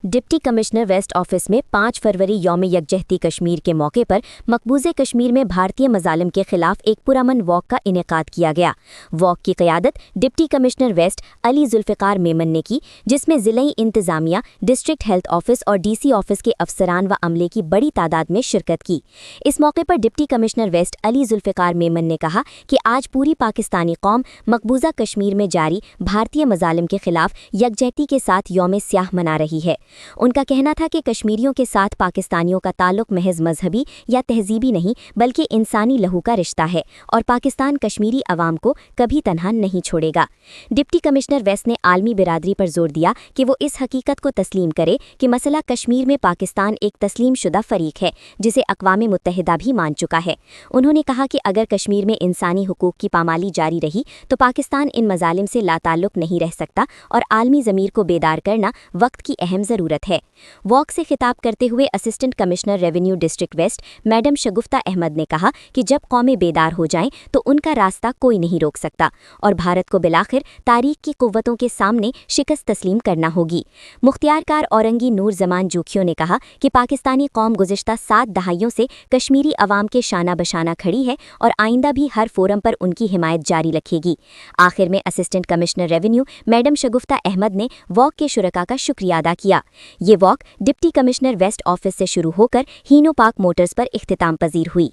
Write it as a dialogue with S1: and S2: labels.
S1: Deputy commissioner west office में 5 फरवरी यौम यकजहती कश्मीर के मौके पर मकबूज़े कश्मीर में भारतीय मज़ालिम के खिलाफ एक पुरअमन वॉक का इनेकाद किया गया। वॉक की क़यादत deputy commissioner west Ali Zulfiqar Memon ने की, जिसमें ज़िलई इंतज़ामिया, डिस्ट्रिक्ट हेल्थ ऑफिस और डीसी ऑफिस के अफसरान व अमले की बड़ी तादाद में शिरकत की। इस मौके पर deputy commissioner west Ali Zulfiqar Memon ने कहा कि आज पूरी पाकिस्तानी कौम मकबूज़ा कश्मीर में जारी भारतीय मज़ालिम के खिलाफ यकजहती के साथ यौम स्याह मना रही है। उनका कहना था कि कश्मीरियों के साथ पाकिस्तानियों का ताल्लुक महज मजहबी या तहजीबी नहीं बल्कि इंसानी लहू का रिश्ता है और पाकिस्तान कश्मीरी अवाम को कभी तन्हा नहीं छोड़ेगा। डिप्टी कमिश्नर वेस्ट ने आलमी बिरादरी पर जोर दिया कि वो इस हकीकत को तस्लीम करे कि मसला कश्मीर में पाकिस्तान एक तस्लीम शुदा फरीक है जिसे अक़वाम मुत्तहिदा भी मान चुका है। उन्होंने कहा कि अगर कश्मीर में इंसानी हुकूक की पामाली जारी रही तो पाकिस्तान इन मज़ालिम से लाताल्लुक नहीं रह सकता और आलमी ज़मीर को बेदार करना वक्त की अहम ज़रूरत है। वॉक से खिताब करते हुए assistant commissioner revenue district west madam Shagufta Ahmed ने कहा कि जब कौमें बेदार हो जाएं तो उनका रास्ता कोई नहीं रोक सकता और भारत को बिलाखिर तारीख की कुव्वतों के सामने शिकस्त तस्लीम करना होगी। मुख्तियारकार औरंगी नूर जमान जूखियों ने कहा कि पाकिस्तानी कौम गुज़िश्ता 7 दहाइयों से कश्मीरी अवाम के शाना बशाना खड़ी है और आइंदा भी हर फोरम पर उनकी हिमायत जारी रखेगी। आखिर में assistant commissioner revenue madam Shagufta Ahmed ने वॉक के शुरका का शुक्रिया अदा किया। ये walk deputy commissioner west office से शुरू होकर हीनो पार्क मोटर्स पर इख्तिताम पजीर हुई।